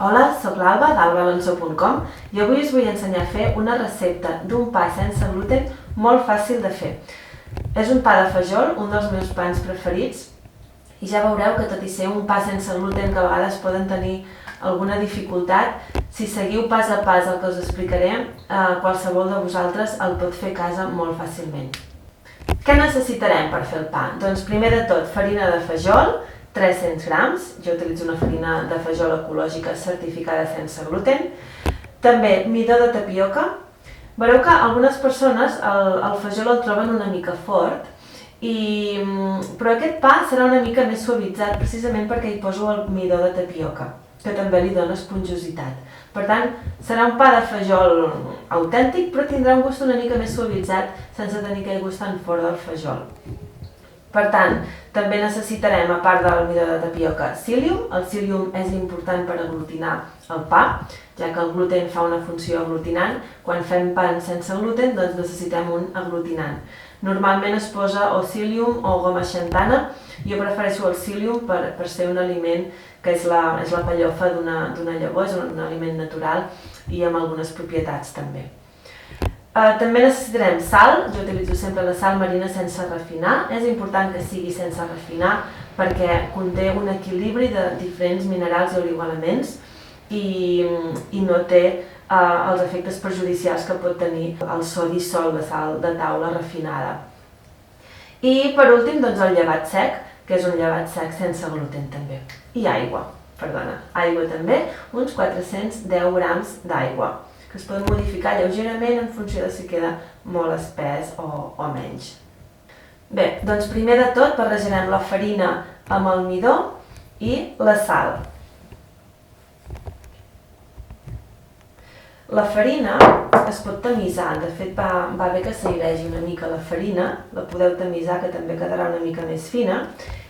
Hola, soc l'Alba d'albalenso.com i avui us vull ensenyar a fer una recepta d'un pa sense gluten molt fàcil de fer. És un pa de fajol, un dels meus pans preferits, i ja veureu que tot i ser un pa sense gluten que a vegades poden tenir alguna dificultat, si seguiu pas a pas el que us explicaré, qualsevol de vosaltres el pot fer a casa molt fàcilment. Què necessitarem per fer el pa? Doncs primer de tot farina de fajol, 300 grams, jo utilitzo una farina de fajol ecològica certificada sense gluten, també midó de tapioca. Veureu que algunes persones el fajol el troben una mica fort, però aquest pa serà una mica més suavitzat precisament perquè hi poso el midó de tapioca, que també li dona esponjositat. Per tant, serà un pa de fajol autèntic, però tindrà un gust una mica més suavitzat sense tenir aquell gust tan fort del fajol. Per tant, també necessitarem, a part del midó de tapioca, psyllium. El psyllium és important per aglutinar el pa, ja que el gluten fa una funció aglutinant. Quan fem pa sense gluten, doncs necessitem un aglutinant. Normalment es posa o psyllium o goma xantana. Jo prefereixo el psyllium per ser un aliment que és la pellofa d'una llavor, és un aliment natural i amb algunes propietats també. També necessitarem sal, jo utilitzo sempre la sal marina sense refinar. És important que sigui sense refinar perquè conté un equilibri de diferents minerals i oligoelements i no té els efectes perjudicials que pot tenir el sodi sol de sal de taula refinada. I per últim, doncs el llevat sec, que és un llevat sec sense gluten també. I aigua, aigua també, uns 410 grams d'aigua, que es poden modificar lleugerament en funció de si queda molt espès o menys. Bé, doncs primer de tot barrejarem la farina amb el midó i la sal. La farina es pot tamisar, de fet va bé que s'airegi una mica la farina, la podeu tamisar que també quedarà una mica més fina,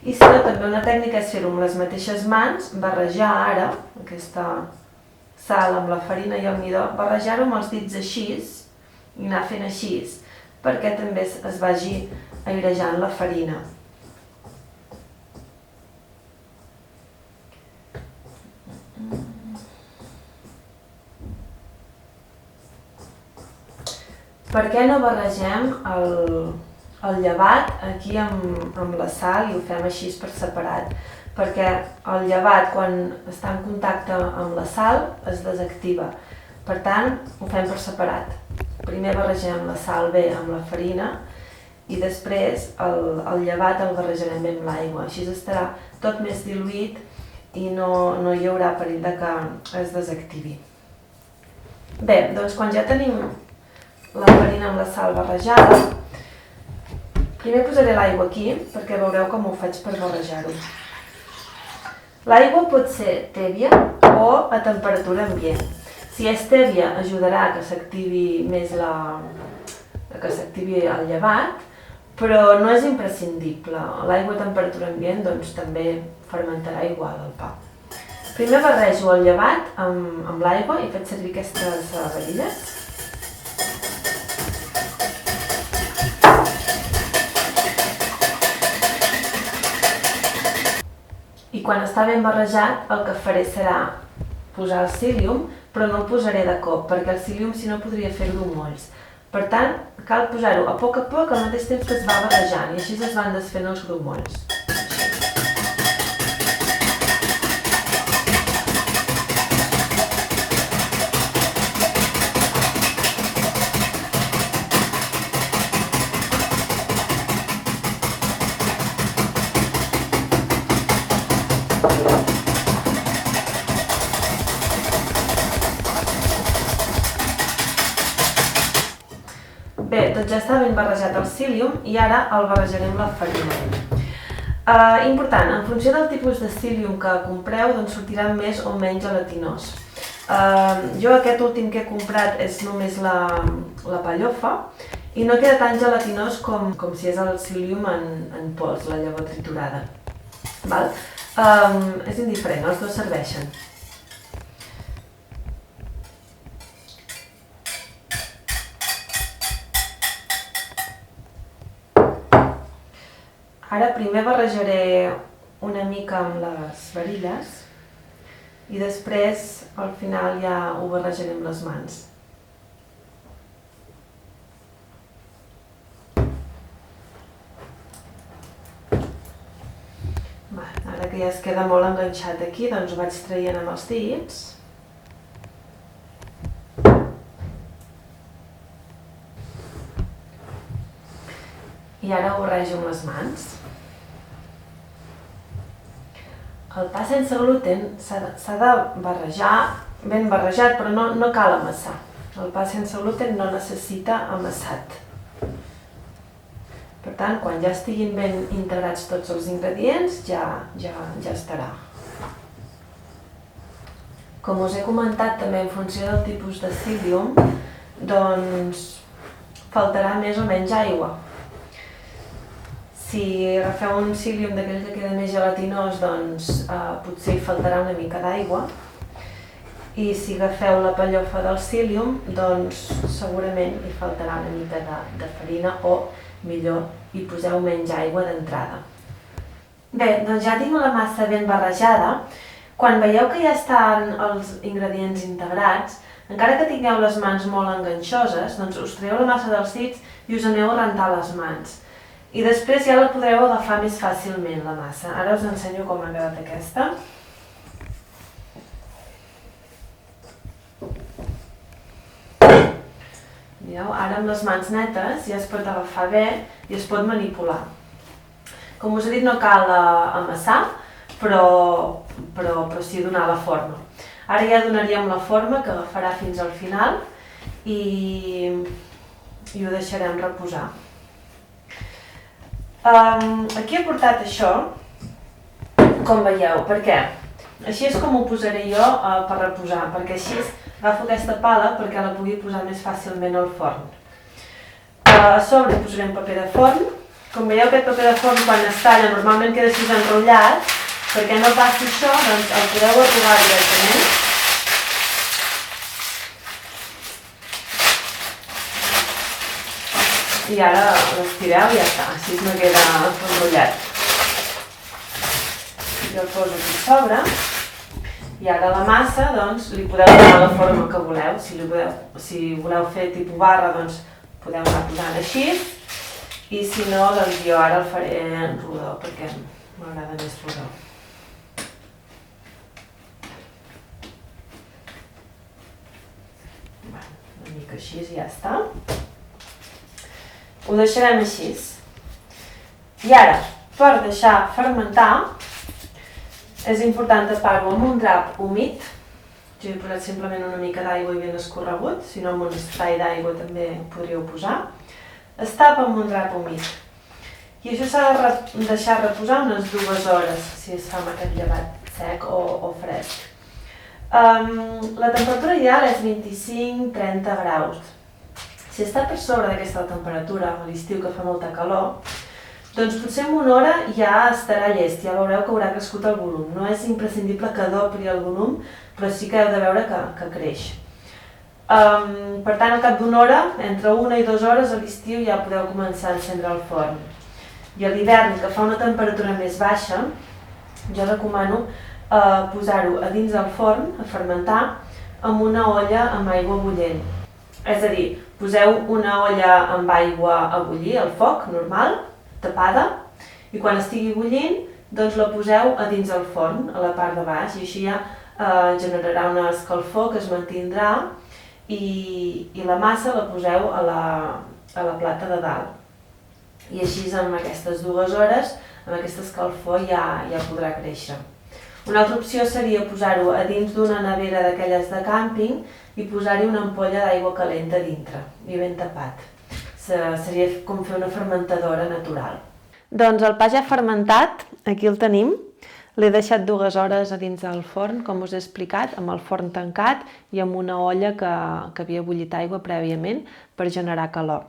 i si no, també una tècnica és fer-ho amb les mateixes mans, barrejar ara aquesta sal amb la farina i el midó, barrejar-ho amb els dits així i anar fent així, perquè també es vagi airejant la farina. Per què no barregem el llevat aquí amb la sal i ho fem així per separat? Perquè el llevat, quan està en contacte amb la sal, es desactiva. Per tant, ho fem per separat. Primer barregem la sal bé amb la farina i després el llevat el barrejarem bé amb l'aigua. Així estarà tot més diluït i no hi haurà perill de que es desactivi. Bé, doncs quan ja tenim la farina amb la sal barrejada, primer posaré l'aigua aquí perquè veureu com ho faig per barrejar-ho. L'aigua pot ser tèbia o a temperatura ambient. Si és tèbia ajudarà que s'activi més el llevat, però no és imprescindible. L'aigua a temperatura ambient doncs, també fermentarà igual el pa. Primer barrejo el llevat amb l'aigua i faig servir aquestes varilles. I quan està ben barrejat, el que faré serà posar el psyllium, però no el posaré de cop, perquè el psyllium si no podria fer grumolls. Per tant, cal posar-ho a poc al mateix temps que es va barrejant, i així es van desfent els grumolls. Bé, doncs ja està ben barrejat el psyllium i ara el barrejarem la farina. Important, en funció del tipus de psyllium que compreu, doncs sortirà més o menys gelatinós. Jo aquest últim que he comprat és només la pellofa i no queda tan gelatinós com si és el psyllium en pols, la llavor triturada. És indiferent, els dos serveixen. Ara primer barrejaré una mica amb les varilles i després al final ja ho barrejaré amb les mans. Ara que ja es queda molt enganxat aquí, doncs ho vaig traient amb els dits. I ara ho barrejo amb les mans. El pa sense gluten s'ha de barrejar ben barrejat, però no cal amassar. El pa sense gluten no necessita amassat. Per tant, quan ja estiguin ben integrats tots els ingredients, ja estarà. Com us he comentat també en funció del tipus de psyllium, doncs faltarà més o menys aigua. Si agafeu un psyllium d'aquell que queda més gelatinós, doncs potser hi faltarà una mica d'aigua. I si agafeu la pellofa del psyllium, doncs segurament hi faltarà una mica de farina o millor hi poseu menys aigua d'entrada. Bé, doncs ja tinc la massa ben barrejada. Quan veieu que ja estan els ingredients integrats, encara que tingueu les mans molt enganxoses, doncs us traieu la massa dels dits i us aneu a rentar les mans. I després ja la podreu agafar més fàcilment, la massa. Ara us ensenyo com ha quedat aquesta. Mireu, ara amb les mans netes ja es pot agafar bé i es pot manipular. Com us he dit, no cal amassar, però sí donar la forma. Ara ja donaríem la forma que agafarà fins al final i ho deixarem reposar. Aquí he portat això, com veieu, per què? Així és com ho posaré jo per reposar, perquè així agafo aquesta pala perquè la pugui posar més fàcilment al forn. A sobre posarem paper de forn. Com veieu, aquest paper de forn quan es talla normalment queda així enrotllat. Perquè no passi això, doncs el podeu arrugar directament. I ara l'estireu i ja està, així no queda enrotllat. Jo el poso aquí a sobre. I ara la massa, doncs, li podeu donar la forma que voleu. Si voleu fer tipus barra, doncs podeu anar posant així. I si no, doncs jo ara el faré en rodó, perquè m'agrada més rodó. Una mica així i ja està. Ho deixarem així. I ara, per deixar fermentar, és important tapar-ho amb un drap humit. Jo he posat simplement una mica d'aigua i ben escorregut, si no amb un spray d'aigua també ho podríeu posar. Es tapa amb un drap humit. I això s'ha de deixar reposar unes 2 hores, si es fa amb aquest llevat sec o fresc. La temperatura ideal és 25-30 graus. Si està per sobre d'aquesta temperatura, a l'estiu que fa molta calor, doncs potser en 1 hora ja estarà llest, ja veureu que haurà crescut el volum. No és imprescindible que dobli el volum, però sí que heu de veure que creix. Per tant, al cap d'1 hora, entre 1 i 2 hores a l'estiu ja podeu començar a encendre el forn. I a l'hivern, que fa una temperatura més baixa, jo recomano posar-ho a dins del forn, a fermentar, amb una olla amb aigua bullent. És a dir, poseu una olla amb aigua a bullir al foc, normal, tapada, i quan estigui bullint, doncs la poseu a dins el forn, a la part de baix, i així ja generarà una escalfor que es mantindrà i la massa la poseu a la plata de dalt. I així amb aquestes 2 hores, amb aquesta escalfor ja podrà créixer. Una altra opció seria posar-ho a dins d'una nevera d'aquelles de càmping i posar-hi una ampolla d'aigua calenta dintre i ben tapat. Seria com fer una fermentadora natural. Doncs el pa ja fermentat, aquí el tenim. L'he deixat 2 hores a dins del forn, com us he explicat, amb el forn tancat i amb una olla que havia bullit aigua prèviament per generar calor.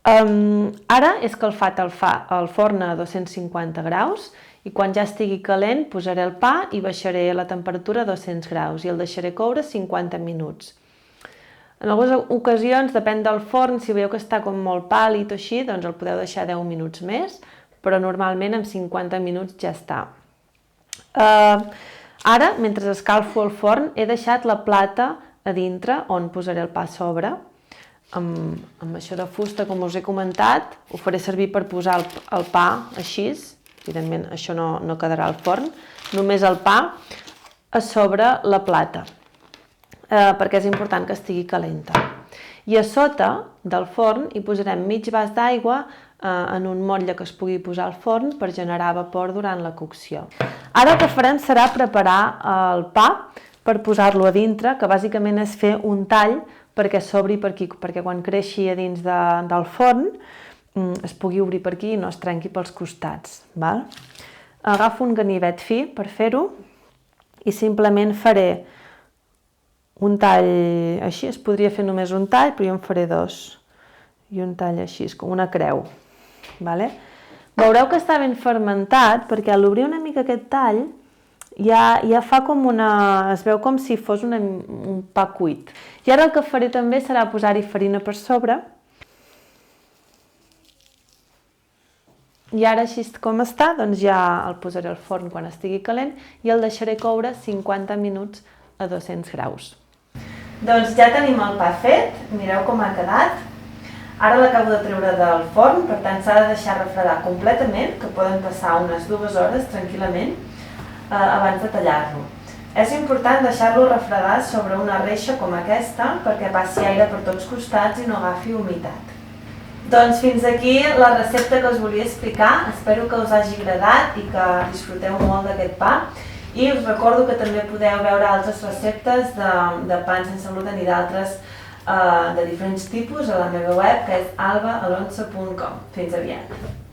Ara he escalfat el forn a 250 graus i quan ja estigui calent posaré el pa i baixaré la temperatura a 200 graus i el deixaré coure 50 minuts. En algunes ocasions, depèn del forn, si veieu que està com molt pàl·lid o així, doncs el podeu deixar 10 minuts més, però normalment en 50 minuts ja està. Ara, mentre escalfo el forn, he deixat la plata a dintre on posaré el pa a sobre. Amb això de fusta, com us he comentat, ho faré servir per posar el pa així. Evidentment, això no quedarà al forn. Només el pa a sobre la plata, perquè és important que estigui calenta. I a sota del forn hi posarem mig vas d'aigua en un motlle que es pugui posar al forn per generar vapor durant la cocció. Ara el que farem serà preparar el pa per posar-lo a dintre, que bàsicament és fer un tall perquè s'obri per aquí, perquè quan creixi a dins del forn es pugui obrir per aquí i no es trenqui pels costats. Agafo un ganivet fi per fer-ho i simplement faré un tall així, es podria fer només un tall, però jo en faré dos. I un tall així, com una creu. Veureu que està ben fermentat perquè a l'obrir una mica aquest tall ja fa com es veu com si fos un pa cuit. I ara el que faré també serà posar-hi farina per sobre. I ara així com està, doncs ja el posaré al forn quan estigui calent i el deixaré coure 50 minuts a 200 graus. Doncs ja tenim el pa fet, mireu com ha quedat. Ara l'acabo de treure del forn, per tant s'ha de deixar refredar completament, que poden passar unes 2 hores tranquil·lament abans de tallar-lo. És important deixar-lo refredar sobre una reixa com aquesta perquè passi aire per tots costats i no agafi humitat. Doncs fins aquí la recepta que us volia explicar, espero que us hagi agradat i que disfruteu molt d'aquest pa. I us recordo que també podeu veure altres receptes de pans sense gluten i d'altres de diferents tipus a la meva web, que és albaalonso.com. Fins aviat!